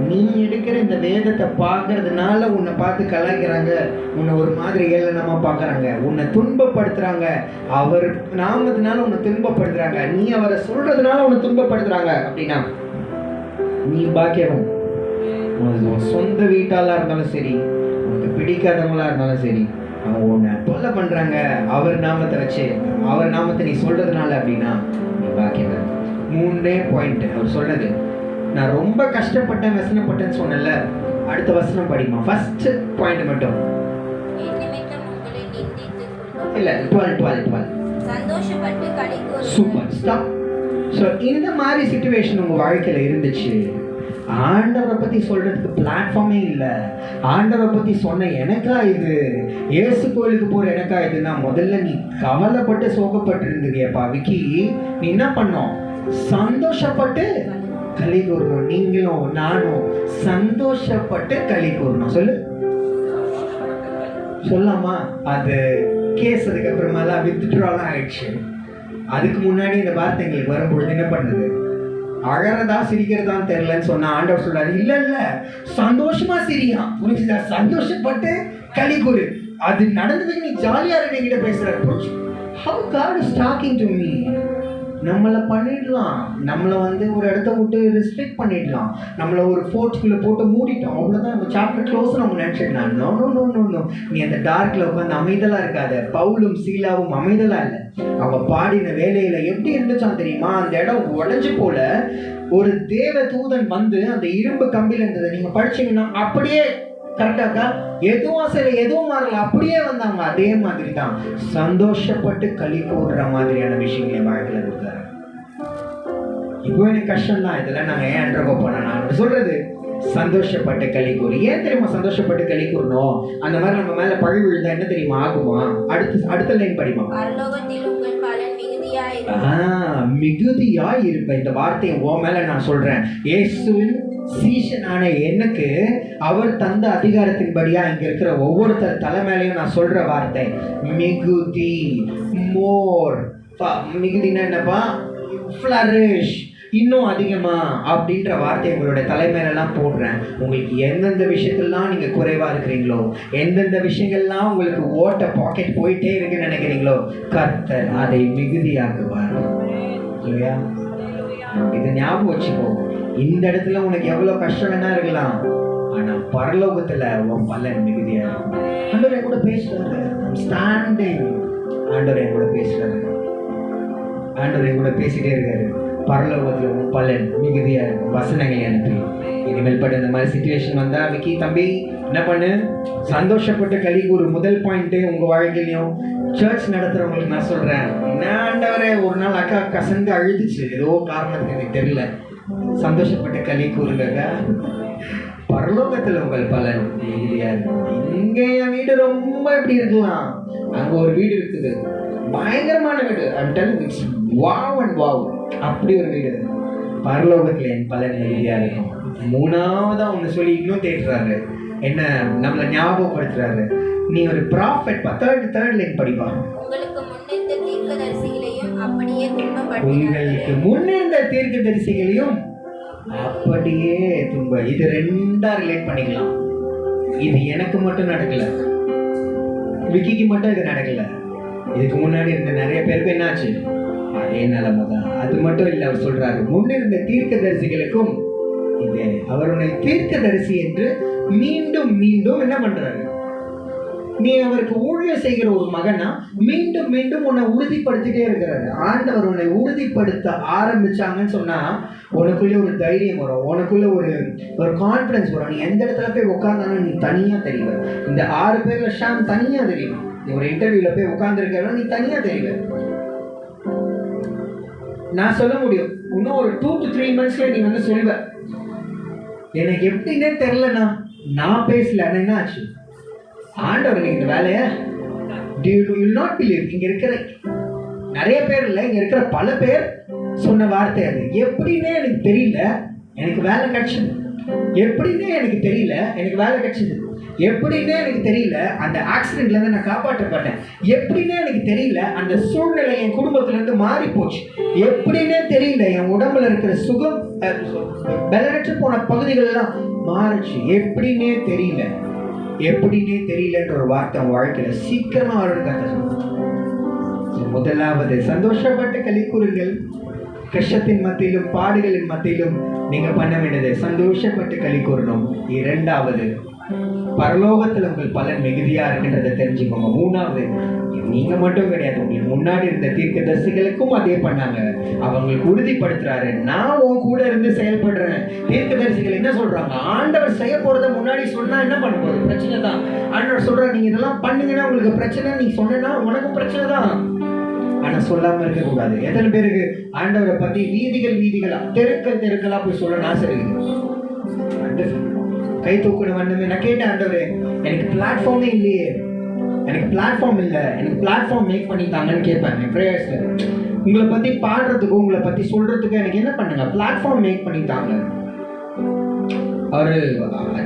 நீ எடுக்கிற இந்த வேதத்தை பார்க்கறதுனால உன்னை பார்த்து கலாய்க்கிறாங்க, உன்னை ஒரு மாதிரி ஏளனமா பார்க்கறாங்க, உன்னை துன்பப்படுத்துறாங்க, அவர் நாமத்தினால உன்னை துன்பப்படுத்துறாங்க, நீ அவரை சொல்றதுனால உன்னை துன்பப்படுத்துறாங்க அப்படின்னா நீ பாக்கியவன். உன் சொந்த வீட்டாளா இருந்தாலும் சரி, உனக்கு பிடிக்காதவங்களா இருந்தாலும் சரி, அவங்க உன்னை தொல்லை பண்றாங்க அவர் நாமத்தை வச்சு, அவர் நாமத்தை நீ சொல்றதுனால அப்படின்னா நீ பாக்கியவன். 3 பாயிண்ட் அவர் சொல்றது. நான் ரொம்ப கஷ்டப்பட்டேன் வசனப்பட்டேன்னு சொன்னல, அடுத்த வசனம் படிமா. ஃபர்ஸ்ட் பாயிண்ட் மட்டும் இல்ல, 12 சந்தோஷப்பட்டு களி கூறுங்கள். Super, stop. ஸோ இந்த மாதிரி சிச்சுவேஷன் உங்க வாழ்க்கையில இருந்துச்சு, ஆண்டவரை பத்தி சொல்றதுக்கு பிளாட்ஃபார்மே இல்லை, ஆண்டவரை பத்தி சொன்ன எனக்கா இது, இயேசு கோயிலுக்கு போற எனக்கா இதுன்னா முதல்ல நீ கவலைப்பட்டு சோகப்பட்டு இருந்தீங்கப்பா விக்கி. நீ என்ன பண்ணோம்? சந்தோஷப்பட்டு களி கூறணும். நீங்களும் நானும் சந்தோஷப்பட்டு களி கூறணும். சொல்லு, சொல்லாமா? அது கேஸ் அதுக்கு அப்புறமாலாம் வித்ட்ராலாம் ஆயிடுச்சு. அதுக்கு முன்னாடி இந்த வார்த்தை எங்களுக்கு வரும்பொழுது என்ன பண்ணுது? அழறதா சிரிக்கிறதான்னு தெரியலன்னு சொன்னா ஆண்டவர் சொல்றாரு, இல்ல இல்ல சந்தோஷமா சிரியா, புரிஞ்சுதா? சந்தோஷப்பட்டு களி கூறு. அது நடந்ததுக்கு நீ ஜாலியா இருக்க என்கிட்ட பேசுற. How God is talking to me. நம்மளை பண்ணிடலாம், நம்மளை ஒரு இடத்த விட்டு ரெஸ்ட்ரிக்ட் பண்ணிடலாம், நம்மளை ஒரு ஃபோர்ட்குள்ளே போட்டு மூடிட்டோம், அவ்வளோதான் நம்ம சாப்டர் க்ளோஸ் நம்ம நினச்சிடலாம். No no no no no, நீ அந்த டார்க்கில் உட்காந்து அமைதலாக இருக்காத. பவுலும் சீலாவும் அமைதலாக இல்லை, அவங்க பாடின வேலையில் எப்படி இருந்துச்சான் தெரியுமா? அந்த இடம் உடஞ்சி போல ஒரு தேவ தூதன் அந்த இரும்பு கம்பியில் இருந்தது. நீங்கள் படிச்சீங்கன்னா அப்படியே கரெக்டாக்கா, எதுவும் சில எதுவும் மாறல, அப்படியே வந்தாங்க. அதே மாதிரி தான் சந்தோஷப்பட்டு களி கூடுற மாதிரியான விஷயங்களை வாழ்க்கையில் இருக்காரு. இப்போ எனக்கு கஷ்டம் தான், இதெல்லாம் நாங்கள் ஏன் அன்றகோ போனோம். நான் சொல்றது சந்தோஷப்பட்டு களி கூறு. ஏன் தெரியுமா சந்தோஷப்பட்டு களி கூறணும்? அந்த மாதிரி நம்ம மேல பழி விழுந்தா என்ன தெரியுமா ஆகுமா? அடுத்த லைன் படிமா. மிகுதியாய் இருப்ப. இந்த வார்த்தையை ஓ மேல நான் சொல்றேன். இயேசுவின் சீஷனான எனக்கு அவர் தந்த அதிகாரத்தின்படியா இங்க இருக்கிற ஒவ்வொருத்தர் தலைமையிலையும் நான் சொல்ற வார்த்தை மிகுதி. மோர். மிகுதினா என்னப்பா? ஃப்ளரிஷ், இன்னும் அதிகமா அப்படின்ற வார்த்தை உங்களுடைய தலைமையிலலாம் போடுறேன். உங்களுக்கு எந்தெந்த விஷயத்துலாம் நீங்க குறைவா இருக்கிறீங்களோ, எந்தெந்த விஷயங்கள்லாம் உங்களுக்கு ஓட்ட பாக்கெட் போயிட்டே இருக்குன்னு நினைக்கிறீங்களோ, கர்த்தர் அதை மிகுதியாக்குவார். இல்லையா? இதை ஞாபகம் வச்சுக்கோ. இந்த இடத்துல உனக்கு எவ்வளவு கஷ்டம் வேணா இருக்கலாம், ஆனா பரலோகத்துல உன் பலன் மிகுதியா இருக்கும். ஆண்டவர் என் கூட பேசுறாரு. ஸ்டாண்டிங். ஆண்டவர் என் கூட பேசுறாரு. ஆண்டவர் என் கூட பேசிட்டே இருக்காரு. பரலோகத்துல உன் பலன் மிகுதியா இருக்கும். வசனங்களை அனுப்பி இனிமேல் பட்டு இந்த மாதிரி சிச்சுவேஷன் வந்தா விக்கி தம்பி என்ன பண்ணு? சந்தோஷப்பட்டு களி கூறு. முதல் பாயிண்ட் உங்க வாழ்க்கையிலையும் சர்ச் நடத்துறவங்களுக்கு நான் சொல்றேன், என்ன ஆண்டவரே, ஒரு நாள் அக்கா கசந்து அழுதுச்சு, ஏதோ காரணத்துக்கு எனக்கு தெரியல. சந்தோஷப்பட்டு களி கூறுங்க. பரலோகத்துல உங்கள் பலன் மிகுதியா இருக்கும். இங்க என் வீடு ரொம்ப எப்படி இருக்கலாம், அங்க ஒரு வீடு இருக்குது, பயங்கரமான வீடு. I'm telling you, it's wow and wow. அப்படி ஒரு வீடு பரலோகத்துல என் பலன் மிகுதியா இருக்கும். மூணாவதா ஒண்ணு சொல்லி இன்னும் தேடுறாரு, என்ன நம்மளை ஞாபகப்படுத்துறாரு. நீ ஒரு ப்ராஃபெட். தேர்ட் லைன் படிப்பா. உங்களுக்கு முன்னிருந்த தீர்க்கதரிசிகளையும் அப்படியே துன்ப. இது ரெண்டா ரிலேட் பண்ணிக்கலாம். இது எனக்கு மட்டும் நடக்கல, விக்கிக்கு மட்டும் இது நடக்கல, இதுக்கு முன்னாடி இருந்த நிறைய பேருக்கு என்னாச்சு அதே நிலைமை தான். அது மட்டும் இல்லை, அவர் சொல்றாரு முன்னிருந்த தீர்க்கதரிசிகளுக்கும் இது. அவருடைய தீர்க்கதரிசி என்று மீண்டும் மீண்டும் என்ன பண்றாரு? நீ அவருக்கு ஊழியம் செய்கிற ஒரு மகனா மீண்டும் மீண்டும் உன்னை உறுதிப்படுத்திட்டே இருக்கிறாரு. ஆண்டவர் உன்னை உறுதிப்படுத்த ஆரம்பிச்சாங்கன்னு சொன்னா உனக்குள்ள ஒரு தைரியம் வரும், உனக்குள்ள ஒரு கான்ஃபிடன்ஸ் வரும். நீ எந்த இடத்துல போய் உட்கார்ந்தாலும் நீ தனியா தெரிவ. இந்த 6 பேர்ல ஷாம் தனியா தெரியும். நீ ஒரு இன்டர்வியூல போய் உட்கார்ந்துருக்க, நீ தனியா தெரிவ. நான் சொல்ல முடியும், இன்னும் ஒரு 2 to 3 monthsல நீ சொல்லுவ, எனக்கு எப்படின்னே தெரியலண்ணா, நான் பேசல. என்ன ஆச்சு? ஆண்டவர் இந்த வேலைய will not believe. இங்க இருக்கிற நிறைய பேர் இல்லை, இங்க இருக்கிற பல பேர் சொன்ன வார்த்தை அது. எப்படின்னே எனக்கு தெரியல, எனக்கு வேலை கிடைச்சது. எப்படின்னே எனக்கு தெரியல, எனக்கு வேலை கிடைச்சது. எப்படின்னே எனக்கு தெரியல, அந்த ஆக்சிடென்ட்ல இருந்து நான் காப்பாற்றப்பட்டேன். எப்படின்னே எனக்கு தெரியல, அந்த சூழ்நிலை என் குடும்பத்துல இருந்து மாறி போச்சு. எப்படின்னே தெரியல, என் உடம்புல இருக்கிற சுகம் பலனற்று போன பகுதிகள் எல்லாம் மாறிச்சு. எப்படின்னே தெரியல, எப்படின்னே தெரியலன்ற ஒரு வார்த்தை உன் வாழ்க்கையில சீக்கிரமா வரும்னு கத்த சொல்லுங்க. முதலாவது, சந்தோஷப்பட்டு களி கூறுங்கள். கஷ்டத்தின் மத்தியிலும் பாடுகளின் மத்தியிலும் நீங்க பண்ண வேண்டியது சந்தோஷப்பட்டு களி கூறணும். இரண்டாவது, பரலோகத்துல உங்கள் பலன் மிகுதியா இருக்கின்றதை தெரிஞ்சுக்கோங்க. மூணாவது, நீங்க மட்டும் கிடையாது, உங்களுக்கு முன்னாடி இருந்த தீர்க்கதரிசிகளுக்கும் அதே பண்ணாங்க. அவங்களுக்கு உறுதிப்படுத்துறாரு, நான் உன் கூட இருந்து செயல்படுறேன். தீர்க்கதரிசிகள் என்ன சொல்றாங்க? ஆண்டவர் செய்ய போறத முன்னாடி சொன்னா என்ன பண்ண போறது? பிரச்சனை தான். ஆண்டவர் சொல்றாரு, நீங்க இதெல்லாம் பண்ணுங்கன்னா உங்களுக்கு பிரச்சனை, நீ சொன்னா உனக்கும் பிரச்சனை தான். ஆனா சொல்லாம இருக்க கூடாது. எத்தனை பேருக்கு ஆண்டவரை பத்தி வீதிகளா தெருக்களா போய் சொல்ல ஆசை இருக்குது? கை தூக்கணும் வண்ணமே. நான் கேட்டேன், ஆண்டவரே எனக்கு பிளாட்ஃபார்மே இல்லையே, எனக்கு பிளாட்ஃபார்ம் இல்லை, எனக்கு பிளாட்ஃபார்ம் மேக் பண்ணிட்டாங்கன்னு கேட்பேன் என் ப்ரேயர்ஸ்ல. உங்களை பத்தி பாடுறதுக்கும் உங்களை பத்தி சொல்றதுக்கும் எனக்கு என்ன பண்ணுங்க? பிளாட்ஃபார்ம் மேக் பண்ணிட்டாங்க. அவரு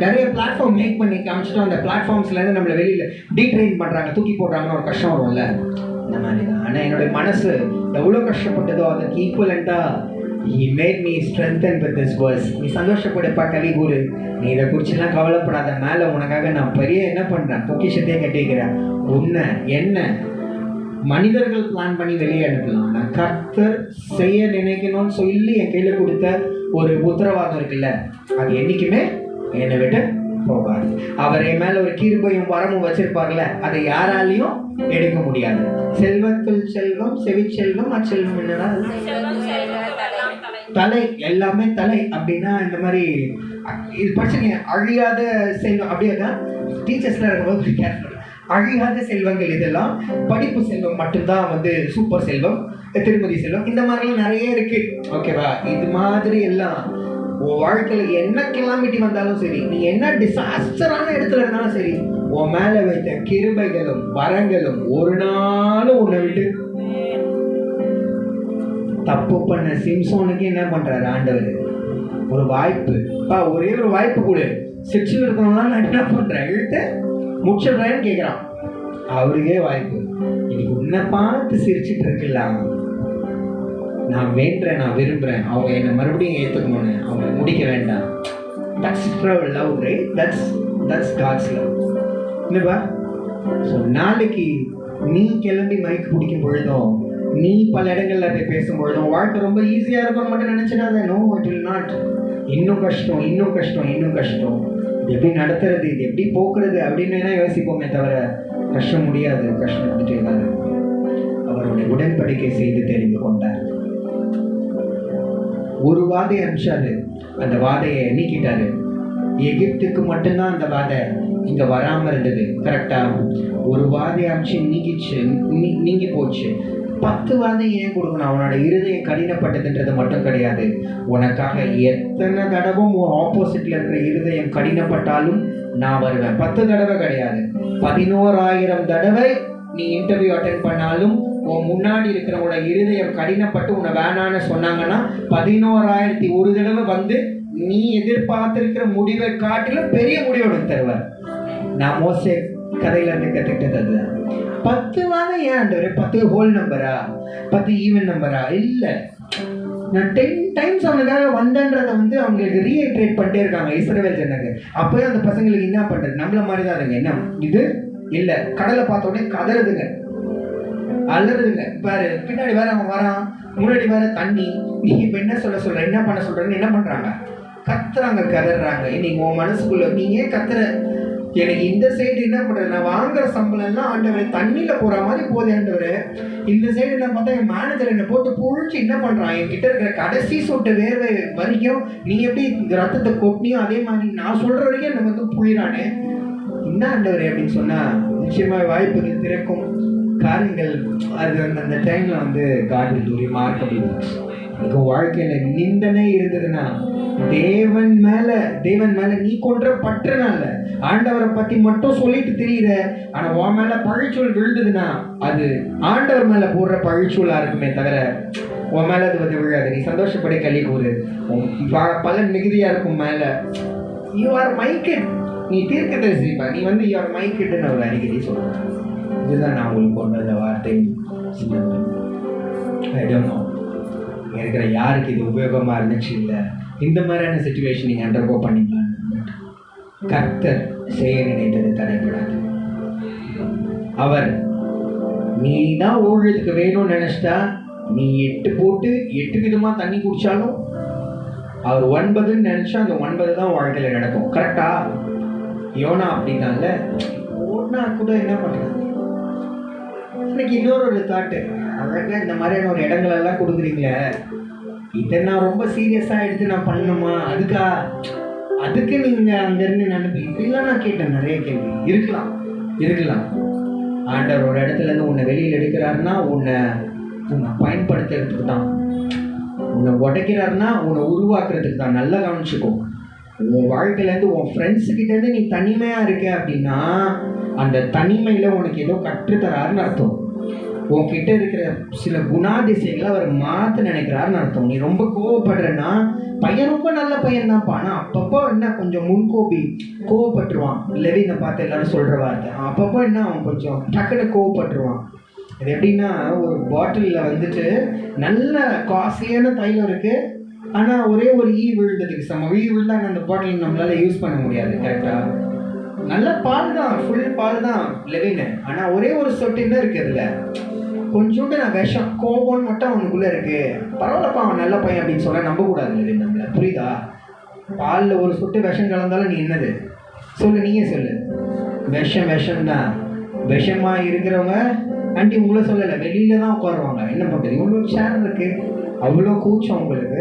நிறைய பிளாட்ஃபார்ம் மேக் பண்ணி காமிச்சிட்டோம். அந்த பிளாட்ஃபார்ம்ஸ்ல இருந்து நம்மளை வெளியில டீட்ரெயின் பண்றாங்க, தூக்கி போடுறாங்கன்னு ஒரு கஷ்டம் வரும்ல, இந்த மாதிரி தான். ஆனா என்னுடைய மனசு எவ்வளவு கஷ்டப்பட்டதோ அதுக்கு ஈக்குவலண்டா He made me strengthen with this verse. நீ சந்தோஷப்படப்பா, களி கூறு. நீ இதை குறிச்செல்லாம் கவலைப்படாத. மேல உனக்காக நான் பெரிய என்ன பண்றேன், பொக்கிஷத்தையே கட்டிக்கிறேன். உன்னை என்ன மனிதர்கள் பிளான் பண்ணி வெளியே அனுப்பலாம், நான் கர்த்தர் செய்ய நினைக்கணும்னு சொல்லி என் கையில கொடுத்த ஒரு உத்தரவாதம் இருக்குல்ல, அது என்னைக்குமே என்னை விட்டு போகாது. அவர் என் மேல ஒரு கிருபையும் வரமும் வச்சிருப்பார்ல, அதை யாராலையும் எடுக்க முடியாது. செல்வத்துள் செல்வம், செவிச்செல்வம், அச்செல்வம் என்னடா? தலை, எல்லாமே தலை. அப்படின்னா இந்த மாதிரி இது படிச்சுங்க, அழியாத செல்வம். அப்படியே தான் டீச்சர்ஸ்லாம் இருக்கும்போது கேர்ஃபுல். அழியாத செல்வங்கள் இதெல்லாம், படிப்பு செல்வம் மட்டும்தான் வந்து சூப்பர் செல்வம், திருமதி செல்வம், இந்த மாதிரிலாம் நிறைய இருக்கு. ஓகேவா? இது மாதிரி எல்லாம் உன் வாழ்க்கையில என்ன கிளாமிட்டி வந்தாலும் சரி, நீ என்ன டிசாஸ்டரான இடத்துல இருந்தாலும் சரி, உன் மேல வைத்த கிருபைகளும் வரங்களும் ஒரு நாளும் உன்னை விட்டு. தப்பு பண்ண சிம்சோனுக்கு என்ன பண்றாரு ஆண்டவர்? ஒரு வாய்ப்பு, ஒரே ஒரு வாய்ப்பு கொடு. சிக்ஸில் இருக்கிறவங்களாம் நான் என்ன பண்றேன், இழுத்து முடிச்சிடுறேன்னு கேட்கிறான். அவருக்கே வாய்ப்பு. இன்னைக்கு உன்னை பார்த்து சிரிச்சுட்டு இருக்கலாம். நான் வேண்டேன், நான் விரும்புறேன், அவங்க என்னை மறுபடியும் ஏற்றுக்கணும்னு. அவங்க முடிக்க வேண்டாம். That's love, right? That's God's love. இல்லைப்பா? ஸோ நாளைக்கு நீ கிளம்பி மைக் பிடிக்கும் பொழுதும், நீ பல இடங்கள்ல போய் பேசும் பொழுதும் வாழ்க்கை ரொம்ப ஈஸியா இருக்கும்னு மட்டும் நினைச்சிடாத. No, it will not. இன்னும் கஷ்டம், இன்னும் கஷ்டம், இன்னும் கஷ்டம். எப்படி நடத்துறது, இது எப்படி போக்குறது அப்படின்னு வேணா யோசிப்போமே தவிர கஷ்டம் முடியாது. கஷ்டம் வந்துட்டே தான் இருக்கும். அவருடைய உடன்படிக்கை செய்து தெரிந்து கொண்டார். ஒரு வாதையை அனுப்பிச்சாரு, அந்த வாதையை நீக்கிட்டாரு. எகிப்துக்கு மட்டும்தான் அந்த வாதை இங்க வராம இருந்தது. கரெக்டா? ஒரு வாதையை அனுப்பிச்சு நீங்கி போச்சு. 10 வாதை ஏன் கொடுக்கணும்? அவனோட இருதயம் கடினப்பட்டதுன்றது மட்டும் கிடையாது. உனக்காக எத்தனை தடவை உன் ஆப்போசிட்ல இருக்கிற இருதயம் கடினப்பட்டாலும் நான் வருவேன். 10 தடவை கிடையாது, 11,000 தடவை நீ இன்டர்வியூ அட்டென்ட் பண்ணாலும் உன் முன்னாடி இருக்கிறவங்களோட இருதயம் கடினப்பட்டு உன்னை வேணான்னு சொன்னாங்கன்னா 11,001 தடவை வந்து நீ எதிர்பார்த்திருக்கிற முடிவை காட்டிலும் பெரிய முடிவோடு தருவார். நான் மோசே கதையில இருந்து கத்துக்கிட்டது அதுதான். 10 வாரம் ஏன் ஆண்டவரே? 10 ஹோல் நம்பரா, 10 ஈவன் நம்பரா? இல்ல, நான் 10 டைம்ஸ் அவனுக்காக வந்தேன்றதை வந்து அவங்களுக்கு ரீஐட்ரேட் பண்ணிட்டே இருக்காங்க இஸ்ரவேல் ஜனங்க. அப்பவே அந்த பசங்களுக்கு என்ன பண்றது? நம்மள மாதிரிதான் அதுங்க. என்ன இது இல்ல, கடலை பார்த்த உடனே கதறுதுங்க, அலறுதுங்க. பாரு, பின்னாடி வேற அவன் வரான், முன்னாடி வேற தண்ணி. நீ இப்ப என்ன சொல்ற, என்ன பண்ண சொல்றன்னு என்ன பண்றாங்க? கத்துறாங்க, கதறாங்க. இன்னைக்கு உன் மனசுக்குள்ள நீ ஏன் கத்துற? எனக்கு இந்த சைடு என்ன பண்றது, நான் வாங்குற சம்பளம் எல்லாம் ஆண்டவரை தண்ணியில போற மாதிரி போதே ஆண்டவரு. இந்த சைடு என்ன பார்த்தா என் மேனேஜர் என்ன போட்டு புழிச்சு என்ன பண்றான், என் கிட்ட இருக்கிற கடைசி சொட்டு வேர்வை வரைக்கும் நீ எப்படி ரத்தத்தை கொட்டினியோ அதே மாதிரி நான் சொல்ற வரைக்கும் என்ன வந்து புழிறானே. என்ன ஆண்டவரே அப்படின்னு சொன்னா நிச்சயமா வாய்ப்புகள் திறக்கும் காரியங்கள். அது அந்த டைம்ல வந்து God will do remarkable. உங்க வாழ்க்கையில நிந்தனை இருந்ததுன்னா தேவன் மேல நீ கொன்ற பற்றுனால ஆண்டவரை பத்தி மட்டும் சொல்லிட்டு தெரியுற, ஆனா உன் மேல பழிச்சொல் விழுந்ததுன்னா அது ஆண்டவர் மேல போடுற பழிச்சொல்லா இருக்குமே தவிர உன் மேல அது வந்து விழாது. நீ சந்தோஷப்படி களி கூறு, பலன் மிகுதியா இருக்கும் மேல. யூ ஆர் மைக்கெட், நீ தீர்க்க தரிசிப்பா, நீ வந்து யூ ஆர் மைக்கெட்னு அவர் அடிக்கடி சொல்றேன். இதுதான் நான் உங்களுக்கு கொண்டு வந்த வார்த்தை. ஐ டோன்ட் நோ இருக்கிற யாருக்கு இது உபயோகமா இருந்துச்சு இல்லை, இந்த மாதிரியான சிச்சுவேஷன் நீங்க அண்டர்கோ பண்ணிக்கலாம். கர்த்தர் செய்ய நினைத்தது தடைபடாது. அவர் நீ தான் ஊழியத்துக்கு வேணும்னு நினைச்சிட்டா நீ 8 போட்டு 8 விதமா தண்ணி குடிச்சாலும் அவர் 9ன்னு நினைச்சா அந்த 9 தான் வாழ்க்கையில நடக்கும். கரெக்டா? யோனா அப்படின்னால யோனா கூட என்ன பண்றது? இன்னைக்கு இன்னொரு தாட்டு, அழகா இந்த மாதிரியான ஒரு இடங்கள் எல்லாம் கொடுக்குறீங்களே, இதை நான் ரொம்ப சீரியஸா எடுத்து நான் பண்ணணுமா? அதுக்கு நீங்க அங்க இருந்து நினைப்பு இப்படிலாம் நான் கேட்டேன். நிறைய கேள்வி இருக்கலாம். ஆண்டவர் ஒரு இடத்துல இருந்து உன்னை வெளியில் எடுக்கிறாருன்னா உன்னை பயன்படுத்துறதுக்கு தான், உன்னை உடைக்கிறாருன்னா உன்னை உருவாக்குறதுக்கு தான். நல்லா கவனிச்சுக்கோ. உன் வாழ்க்கையிலேருந்து உன் ஃப்ரெண்ட்ஸுக்கிட்டேருந்து நீ தனிமையாக இருக்க அப்படின்னா அந்த தனிமையில் உனக்கு ஏதோ கற்றுத்தராருன்னு அர்த்தம். உன்கிட்ட இருக்கிற சில குணாதிசயங்களை அவர் மாற்ற நினைக்கிறாருன்னு அர்த்தம். நீ ரொம்ப கோவப்படுறன்னா பையன் ரொம்ப நல்ல பையன் தான்ப்பா, ஆனால் அப்பப்போ என்ன கொஞ்சம் முன்கோபி, கோவப்பட்டுருவான். லெவினை பார்த்து எல்லாரும் சொல்கிற வார்த்தை, அப்பப்போ என்ன அவன் கொஞ்சம் டக்குன்னு கோவப்பட்டுருவான். அது எப்படின்னா, ஒரு பாட்டிலில் வந்துட்டு நல்ல காஸ்ட்லியான தைலம் இருக்குது, ஆனால் ஒரே ஒரு விழுந்ததுக்கு சமம். விழுந்தாங்க அந்த பாட்டில் நம்மளால் யூஸ் பண்ண முடியாது. கரெக்டாக? நல்ல பால் தான், ஃபுல் பால் தான் லெவின்னு, ஆனால் ஒரே ஒரு சொட்டு என்ன இருக்குது அதில், கொஞ்சோண்டு நான் விஷம் கோபம்னு மட்டும் அவனுக்குள்ளே இருக்குது. பரவாயில்லப்பா அவன் நல்ல பையன் அப்படின்னு சொல்ல நம்பக்கூடாது லெவின் நம்மளை. புரியுதா? பாலில் ஒரு சொட்டு விஷம் கலந்தாலும் நீ என்னது நீயே சொல்லு. விஷம் தான். விஷமாக இருக்கிறவங்க ஆண்டி உங்களை சொல்லலை, வெளியில தான் உட்காருவாங்க. என்ன பண்ணுறது? இவ்வளோ சேர் இருக்கு, அவ்வளோ கூச்சம் உங்களுக்கு,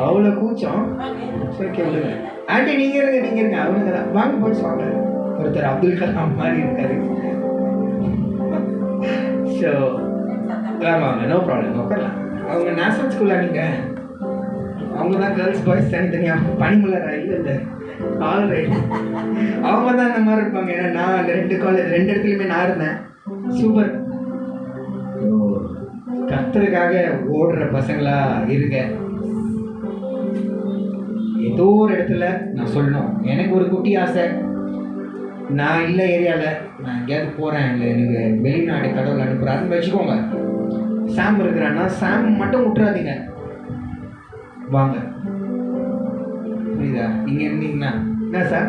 அவ்வளோ கூச்சம். ஆண்டி நீங்க இருங்க அவனுங்க தான் வாங்க போய் வாங்க. ஒருத்தர் அப்துல் கலாம் மாதிரி இருக்காரு. ஸோ வாங்க, நோ ப்ராப்ளம், உட்காரலாம். அவங்க நேஷனல் ஸ்கூலில் நீங்கள் அவங்க தான் கேர்ள்ஸ் பாய்ஸ் தனித்தனியாக பனிமலர் இல்லை ஆல் ரைட், அவங்க தான் அந்த மாதிரி இருப்பாங்க. ஏன்னா நான் அந்த 2 இடத்துலையுமே நான் இருந்தேன். சூப்பர். கர்த்தருக்காக ஓடுற பசங்களா இருக்க. ஏதோ ஒரு இடத்துல நான் சொல்லணும், எனக்கு ஒரு குட்டி ஆசை. நான் இல்லை ஏரியாவில் நான் எங்கேயாவது போகிறேன், இல்லை எனக்கு வெளிநாடு கடவுள் அனுப்புகிறாருன்னு வச்சுக்கோங்க. சாம் இருக்கிறான்னா சாம் மட்டும் விட்டுறாதீங்க, வாங்க. புரியுதா? நீங்கள் இருந்தீங்கன்னா என்ன சார்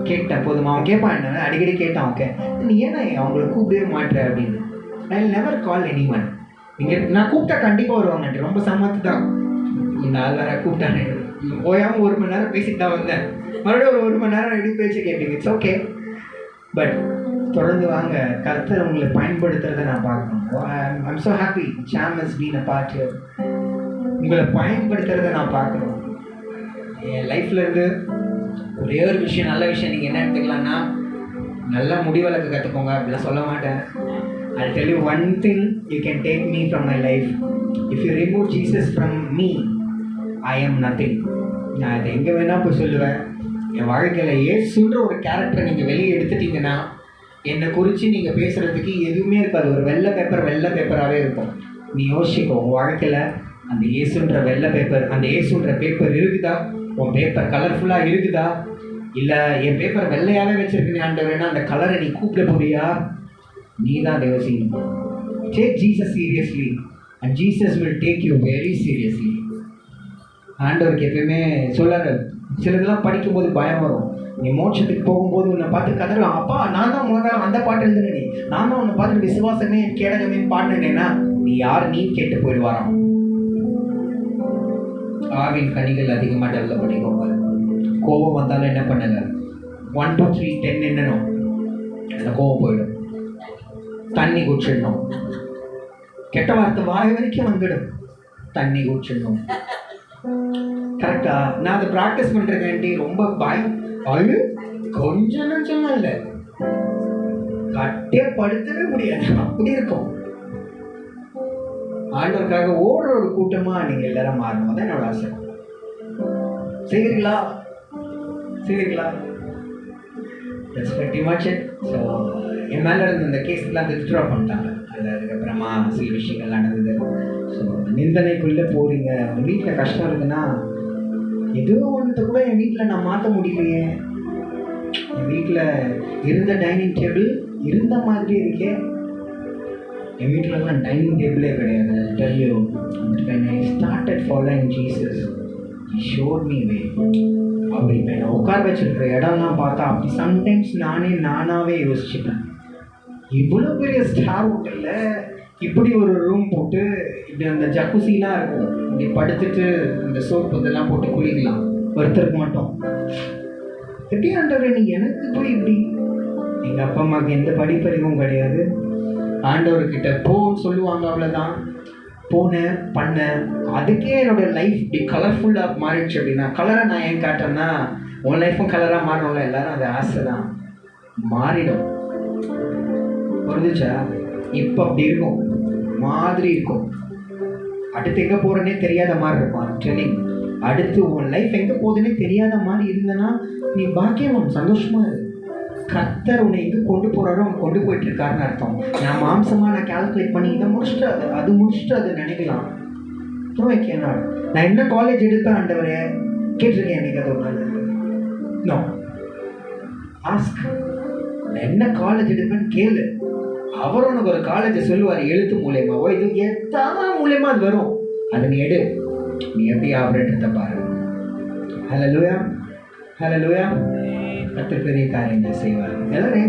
கேட்டேன் போதுமா? அவன் கேட்பான், என்ன அடிக்கடி கேட்டான். ஓகே நீ ஏன்னா அவங்கள கூப்பிடவே மாட்டேற அப்படின்னு. I never call anyone. நீங்கள் நான் கூப்பிட்டா கண்டிப்பாக வருவாங்க. ரொம்ப சமத்து தான். இந்த ஆள் வேற கூப்பிட்டானே, ஓயாமல் 1 மணி நேரம் பேசிட்டு தான் வந்தேன். மறுபடியும் ஒரு 1 மணி நேரம் எப்படி பேச்சு கேட்பீங்க. இட்ஸ் ஓகே, பட் தொடர்ந்து வாங்க. கர்த்தர் உங்களை பயன்படுத்துறதை நான் பார்க்கணும். I'm so happy Sam has been a part here. உங்களை பயன்படுத்துறதை நான் பார்க்கணும். என் லைஃப்ல இருந்து ஒரே ஒரு விஷயம், நல்ல விஷயம் நீங்கள் என்ன எடுத்துக்கலாம்னா, நல்லா முடிவளர்க்க கற்றுக்கோங்க. அப்படிலாம் சொல்ல மாட்டேன். I'll tell you one thing you can take me from my life. If you remove Jesus from me, I am nothing. நான் அதை எங்கே வேணால் போய் சொல்லுவேன். என் வாழ்க்கையில் இயேசுன்ற ஒரு கேரக்டரை நீங்கள் வெளியே எடுத்துட்டீங்கன்னா என்னை குறித்து நீங்கள் பேசுகிறதுக்கு எதுவுமே இருக்காது. ஒரு வெள்ளை பேப்பராகவே இருக்கும். நீ யோசிக்கோ, உன் வாழ்க்கையில் அந்த இயேசுன்ற வெள்ளை பேப்பர், அந்த இயேசுன்ற பேப்பர் இருக்குதா? உன் பேப்பர் கலர்ஃபுல்லாக இருக்குதா? இல்லை என் பேப்பர் வெள்ளையாகவே வச்சுருக்கேன் ஆண்டவரேன்னா அந்த கலரை நீ கூப்பிட போறியா? நீ தான் யோசிக்கணும். Take Jesus seriously and Jesus will take you very seriously. ஆண்டவருக்கு எப்பயுமே சொல்லாரு. சிலதெல்லாம் படிக்கும்போது பயம் வரும். நீ மோட்சத்துக்கு போகும்போது உன்னை பார்த்து கதறலாம், அப்பா நான் தான் முதல்ல அந்த பாட்டு எழுதுனே, நான் தான் உன்னை பார்த்து விசுவாசமே கேடகமே பாடினேன்னா நீ யார் நீ கேட்டு போயிடுவாராம். ஆவின் கனிகள் அதிகமாக டெவலப் பண்ணிக்கோங்க. கோபம் வந்தாலும் என்ன பண்ணுங்க, 1 2 3 10 என்னணும், அந்த கோபம் போயிடும். தண்ணி குடிச்சிடணும். கெட்ட வார்த்தை வாய் வரைக்கும் வந்துடும், தண்ணி குடிச்சிடணும். கரெக்டா? நான் அதை ப்ராக்டிஸ் பண்றேன்டி. ரொம்ப பயம் அழு கொஞ்சம் நஞ்சமா இல்லை, கட்டே படுத்தவே முடியாது, அப்படி இருக்கும். ஆண்டவருக்காக ஓடுற ஒரு கூட்டமா நீங்க எல்லாரும் மாறணும். அதான் என்னோட ஆசை. செய்வீங்களா? செய்வீங்களா? That's pretty much it. So, என் மேலே இருந்த இந்த கேஸ்லாம் வித்ட்ரா பண்ணிட்டாங்க. அதுக்கப்புறமா சில விஷயங்கள் நடந்தது. ஸோ நிந்தனைக்குள்ளே போகிறீங்க, உங்கள் வீட்டில் கஷ்டம் இருக்குன்னா ஏதோ ஒன்றத்தை கூட என் வீட்டில் நான் மாற்ற முடியலையே. என் வீட்டில் இருந்த டைனிங் டேபிள் இருந்த மாதிரி இருக்கே. என் வீட்டிலலாம் டைனிங் டேபிளே கிடையாது. Tell you, when I started following Jesus, he showed me way. அப்படி இப்போ என்னை உட்கார வச்சிருக்கிற இடம்லாம் பார்த்தா அப்படி சம்டைம்ஸ் நானாகவே யோசிச்சுப்பேன். இவ்வளோ பெரிய ஸ்டார் ஹோட்டலில் இப்படி ஒரு ரூம் போட்டு இப்படி அந்த ஜக்குசிலாம் இருக்கும், இப்படி படுத்துட்டு அந்த சோப்பு இதெல்லாம் போட்டு குளிக்கலாம் ஒருத்தருக்கு மட்டும். எப்படி ஆண்டவரே நீ எனக்கு போய் இப்படி? எங்கள் அப்பா அம்மாவுக்கு எந்த படிப்பறிவும் கிடையாது. ஆண்டவர்கிட்ட போன்னு சொல்லுவாங்க, அவ்வளோதான். போனேன், பண்ணேன். அதுக்கே என்னோடய லைஃப் இப்படி கலர்ஃபுல்லாக மாறிடுச்சு. அப்படின்னா கலரை நான் ஏன் காட்டுறேன்னா, உன் லைஃப்பும் கலராக மாறணும்ல. எல்லாரும் அது ஆசை தான், மாறிடும். புரிஞ்சுச்சா? இப்போ அப்படி இருக்கும், மாதிரி இருக்கும். அடுத்து எங்கே போகிறேன்னே தெரியாத மாதிரி இருப்பான் ட்ரெயினிங். அடுத்து உன் லைஃப் எங்கே போகுதுன்னே தெரியாத மாதிரி இருந்தேன்னா நீ பாக்கியம், சந்தோஷமாக இரு. கர்த்தர் உன்னை எங்கே கொண்டு போகிறாரோ அவன் கொண்டு போயிட்டு இருக்காருன்னு அர்த்தம். நான் மாம்சமாக நான் கால்குலேட் பண்ணி இதை முடிச்சுட்டு அது முடிச்சுட்டு அதை நினைக்கலாம். கேனாடு நான் என்ன காலேஜ் எடுப்பேன் ஆண்டவரே கேட்டிருக்கேன் எனக்கு. அது ஒரு நாள் நோ ஆஸ்க், நான் என்ன காலேஜ் எடுப்பேன்னு கேளு. அவர் உனக்கு ஒரு காலேஜை சொல்லுவார், எழுத்து மூலியமாவோ இது எத்தனை மூலியமா அது வரும். அதை நீ எடு, நீ எப்படி ஆப்ரேட்டத்தை பாரு. ஹல்லேலூயா, ஹல்லேலூயா. கர்த்தர் பெரிய காரியங்களை செய்வார். எல்லாரும்